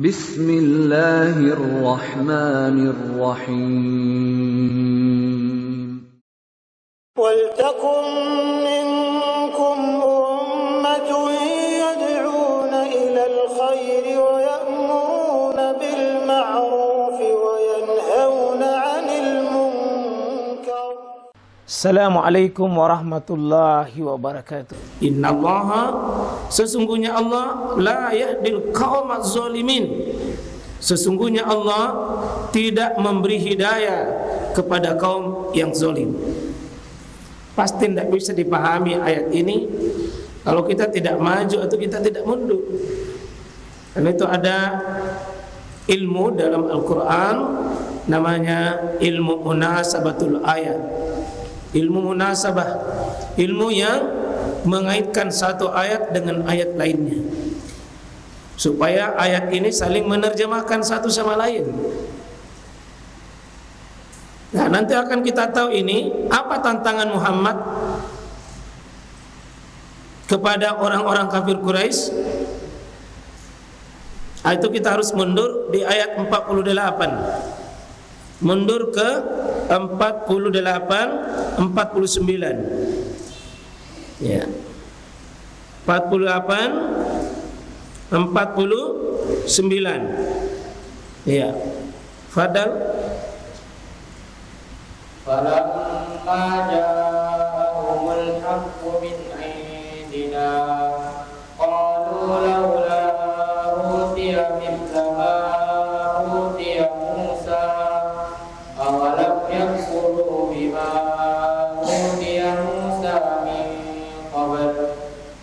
Bismillahirrahmanirrahim. وَلْتَكُنْ مِنْكُمْ أُمَّةٌ يَدْعُونَ إِلَى الْخَيْرِ وَيَأْمُرُونَ بِالْمَعْرُوفِ وَيَنْهَوْنَ عَنِ الْمُنْكَرِ. Assalamualaikum warahmatullahi wabarakatuh. Innallaha, sesungguhnya Allah, la yahdil qaumaz zalimin. Sesungguhnya Allah tidak memberi hidayah kepada kaum yang zalim. Pasti tidak bisa dipahami ayat ini kalau kita tidak maju atau kita tidak mundur. Karena itu ada ilmu dalam Al-Quran namanya ilmu munasabatul ayat. Ilmu munasabah, ilmu yang mengaitkan satu ayat dengan ayat lainnya, supaya ayat ini saling menerjemahkan satu sama lain. Nah, nanti akan kita tahu ini apa tantangan Muhammad kepada orang-orang kafir Quraisy. Itu kita harus mundur di ayat 48. Mundur ke 48, 49. Ya. 48, 49. Ya. Fadal. فَلَمَّا جَاءَهُمُ الْحَقُّ مِنْ عِندِنَا قَالُوا لَوْلَا أُوتِيَ مِثْلَ مَا أُوتِيَ مُوسَى أَوَلَمْ يَكْفُرُوا بِمَا أُوتِيَ مُوسَى مِنْ قَبْلُ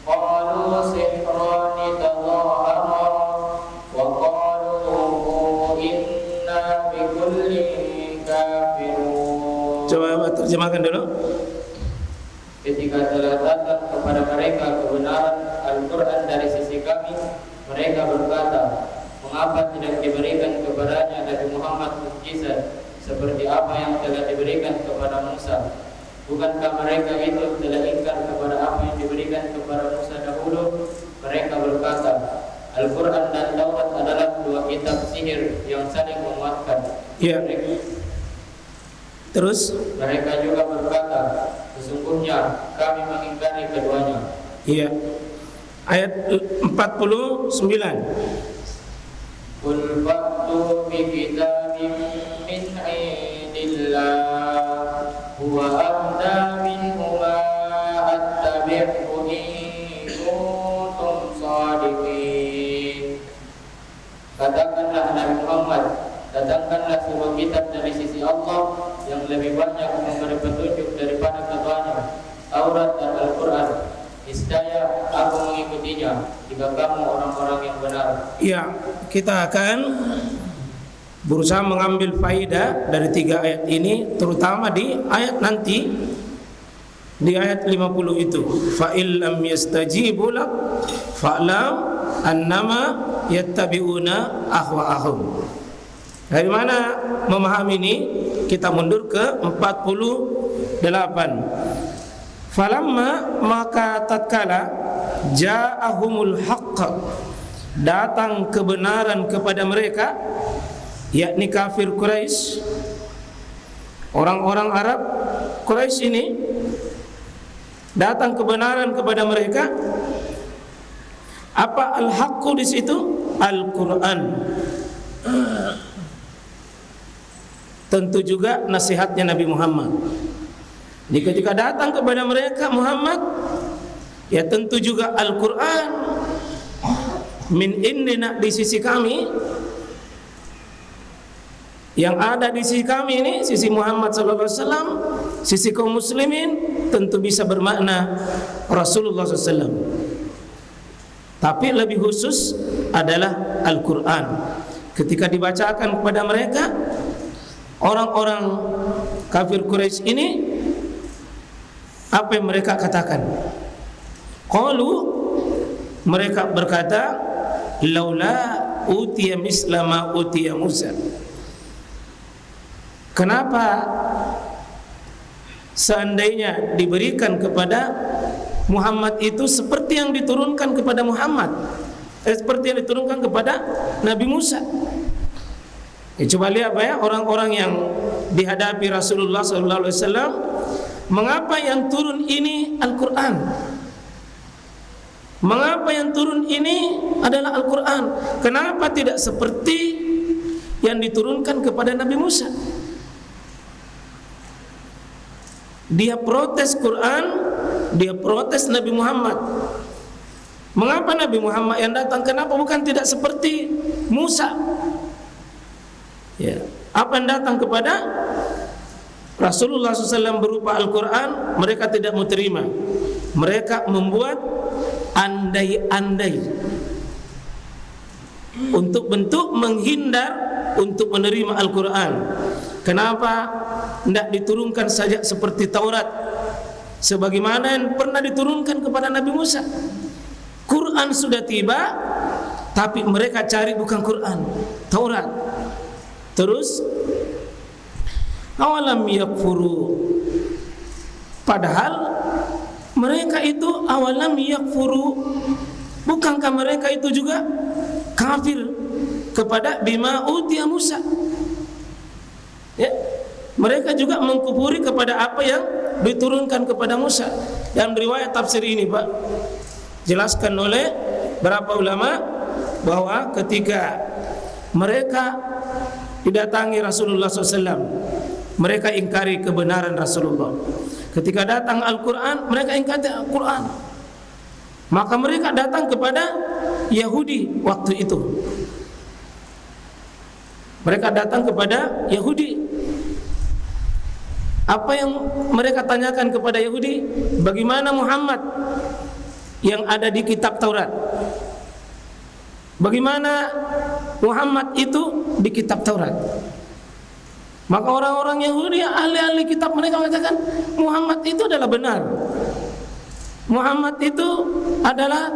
قَالُوا سِحْرَانِ تَظَاهَرَا وَقَالُوا إِنَّا بِكُلٍّ كَافِرُونَ. Coba terjemahkan dulu. Ketika telah datang kepada mereka kebenaran Al-Quran dari sisi kami, mereka berkata, mengapa tidak diberikan kepadanya Nabi Muhammad mukjizat seperti apa yang telah diberikan kepada Musa? Bukankah mereka itu telah ingkar kepada apa yang diberikan kepada Musa dahulu? Mereka berkata, Al-Quran dan Taurat adalah dua kitab sihir yang saling menguatkan. Ya. Terus Mereka juga berkata, sesungguhnya kami mengingkari keduanya. iya. Ayat 49. Qul fa'tu bi kitabim min indillah huwa ahda minhu ma attabi'u in kuntum shadiqin. Katakanlah Nabi Muhammad, datangkanlah sebuah kitab dari sisi Allah yang lebih banyak memberi petunjuk daripada keduanya, Taurat dan Al-Quran. Niscaya aku mengikutinya jika kamu orang-orang yang benar. Ya, kita akan berusaha mengambil faidah dari 3 ayat ini, terutama di ayat nanti, di ayat 50 itu. Fa illam yastajibu lak fa'lam annama yattabi'una ahwa'ahum. Dari mana memahami ini? Kita mundur ke 48. Falamma, maka tatkala ja'ahumul haqq, datang kebenaran kepada mereka, yakni kafir Quraisy, orang-orang Arab Quraisy ini, datang kebenaran kepada mereka. Apa al-haqqu di situ? Al-Quran. Tentu juga nasihatnya Nabi Muhammad. Jadi ketika datang kepada mereka Muhammad, ya tentu juga Al-Quran min indina, di sisi kami, yang ada di sisi kami ini, sisi Muhammad SAW, sisi kaum muslimin, tentu bisa bermakna Rasulullah SAW. Tapi lebih khusus adalah Al-Quran. Ketika dibacakan kepada mereka, orang-orang kafir Quraisy ini, apa yang mereka katakan? Qalu, mereka berkata, laula utiya misla ma utiya Musa. Kenapa seandainya diberikan kepada Muhammad itu seperti yang diturunkan kepada Muhammad? seperti yang diturunkan kepada Nabi Musa. Coba lihat orang-orang yang dihadapi Rasulullah SAW, mengapa yang turun ini Al-Quran? Mengapa yang turun ini adalah Al-Quran? Kenapa tidak seperti yang diturunkan kepada Nabi Musa? Dia protes Quran, dia protes Nabi Muhammad. Mengapa Nabi Muhammad yang datang? Kenapa bukan tidak seperti Musa? Ya, apa yang datang kepada Rasulullah SAW berupa Al-Quran, mereka tidak mau terima. Mereka membuat andai-andai untuk bentuk menghindar untuk menerima Al-Quran. Kenapa tidak diturunkan saja seperti Taurat, sebagaimana yang pernah diturunkan kepada Nabi Musa? Quran sudah tiba, tapi mereka cari bukan Quran, Taurat. Terus awalam yakfuru, padahal mereka itu awalam yakfuru, bukankah mereka itu juga kafir kepada bima utiya Musa? Ya, mereka juga mengkufuri kepada apa yang diturunkan kepada Musa. Dalam riwayat tafsir ini, Pak, jelaskan oleh beberapa ulama bahwa ketika mereka didatangi Rasulullah SAW, mereka ingkari kebenaran Rasulullah. Ketika datang Al-Quran, mereka ingkari Al-Quran. Maka mereka datang kepada Yahudi waktu itu. Mereka datang kepada Yahudi. Apa yang mereka tanyakan kepada Yahudi? Bagaimana Muhammad yang ada di kitab Taurat? Bagaimana Muhammad itu di kitab Taurat? Maka orang-orang Yahudi, ahli-ahli kitab, mereka mengatakan Muhammad itu adalah benar. Muhammad itu adalah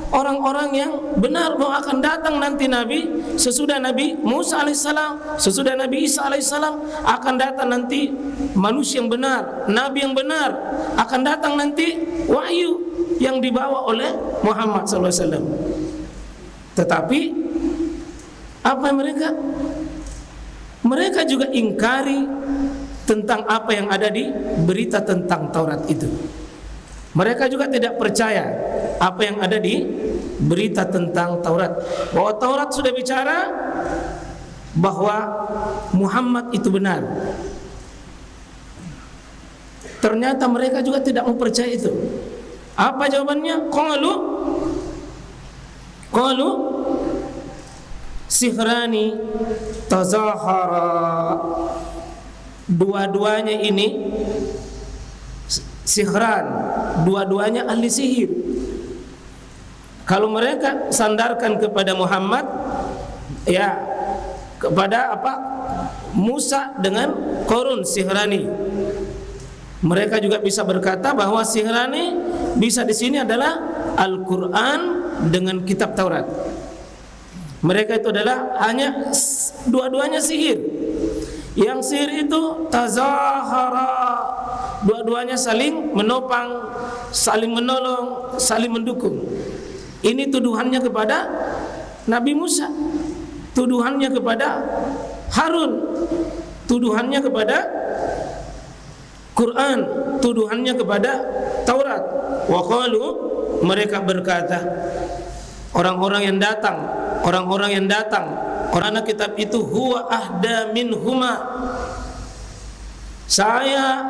orang-orang yang benar, bahwa akan datang nanti Nabi sesudah Nabi Musa alaihissalam, sesudah Nabi Isa alaihissalam, akan datang nanti manusia yang benar, Nabi yang benar, akan datang nanti wahyu yang dibawa oleh Muhammad SAW. Tetapi apa mereka? Mereka juga ingkari tentang apa yang ada di berita tentang Taurat itu. Mereka juga tidak percaya apa yang ada di berita tentang Taurat, bahwa Taurat sudah bicara bahwa Muhammad itu benar. Ternyata mereka juga tidak mempercayai itu. Apa jawabannya? Qalu sihrani tazahara. Dua-duanya ini sihran, dua-duanya ahli sihir. Kalau mereka sandarkan kepada Muhammad, ya kepada apa? Musa dengan Qarun sihrani. Mereka juga bisa berkata bahwa sihrani bisa di sini adalah Al-Quran dengan kitab Taurat. Mereka itu adalah hanya dua-duanya sihir. Yang sihir itu tazahara, dua-duanya saling menopang, saling menolong, saling mendukung. Ini tuduhannya kepada Nabi Musa, tuduhannya kepada Harun, tuduhannya kepada Quran, tuduhannya kepada Taurat. Wa qalu, mereka berkata, orang-orang yang datang, orang kitab itu, huwa ahda minhuma, saya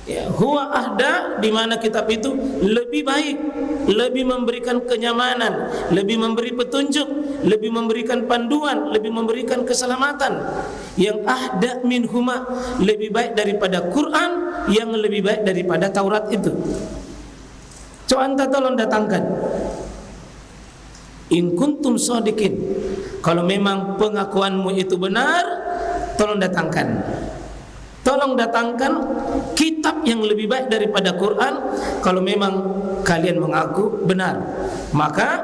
ya, huwa ahda, di mana kitab itu lebih baik, lebih memberikan kenyamanan, lebih memberi petunjuk, lebih memberikan panduan, lebih memberikan keselamatan. Yang ahda minhuma, lebih baik daripada Quran, yang lebih baik daripada Taurat itu. Coba anda tolong datangkan, in kuntum shadiqin, kalau memang pengakuanmu itu benar, tolong datangkan. Tolong datangkan kitab yang lebih baik daripada Quran. Kalau memang kalian mengaku benar, maka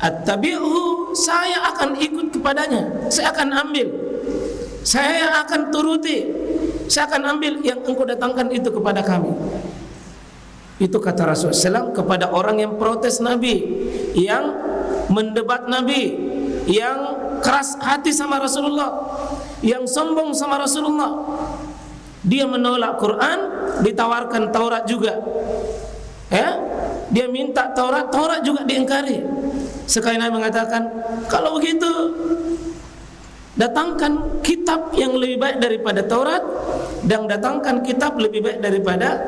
attabi'uhu, saya akan ikut kepadanya, saya akan ambil, saya akan turuti, saya akan ambil yang engkau datangkan itu kepada kami. Itu kata Rasulullah SAW kepada orang yang protes Nabi, yang mendebat Nabi, yang keras hati sama Rasulullah, yang sombong sama Rasulullah. Dia menolak Quran, ditawarkan Taurat juga. Dia minta Taurat, Taurat juga diingkari. Sekali Nabi mengatakan, kalau begitu datangkan kitab yang lebih baik daripada Taurat, dan datangkan kitab lebih baik daripada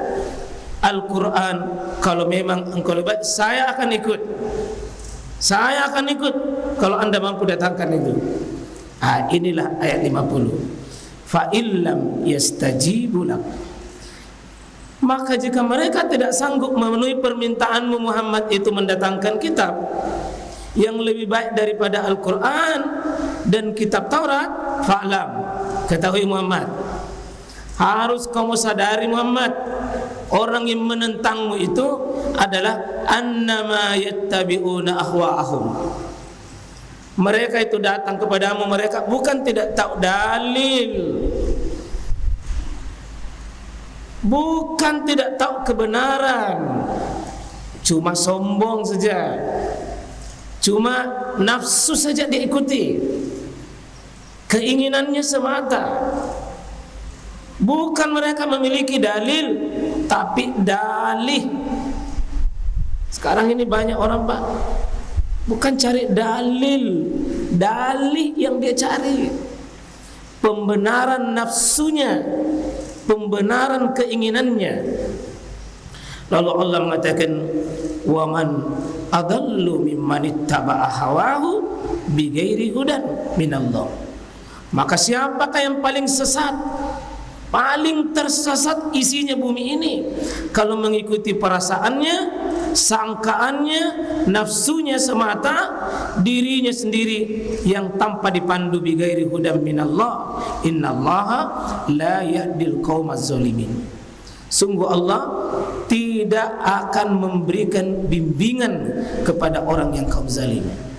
Al-Quran. Kalau memang engkau lebih baik, saya akan ikut. Saya akan ikut kalau anda mampu datangkan itu. Inilah ayat 50. Fa illam yastajibu lak, maka jika mereka tidak sanggup memenuhi permintaanmu Muhammad, itu mendatangkan kitab yang lebih baik daripada Al-Quran dan kitab Taurat, fa'lam, ketahui Muhammad, harus kamu sadari Muhammad, orang yang menentangmu itu adalah annama yattabi'una ahwa'ahum. Mereka itu datang kepadamu, mereka bukan tidak tahu dalil, bukan tidak tahu kebenaran, cuma sombong saja, cuma nafsu saja diikuti, keinginannya semata. Bukan mereka memiliki dalil, tapi dalih. Sekarang ini banyak orang, Pak, bukan cari dalil, dalih yang dia cari, pembenaran nafsunya, pembenaran keinginannya. Lalu Allah mengatakan, wa man adallu mimman ittaba'a hawahu bighairi hudan minallah. Maka siapakah yang paling sesat, paling tersesat isinya bumi ini, kalau mengikuti perasaannya, sangkaannya, nafsunya semata, dirinya sendiri yang tanpa dipandu bighairi hudan minallah. Innallaha la yahdil qaumaz zalimin. Sungguh Allah tidak akan memberikan bimbingan kepada orang yang kaum zalim.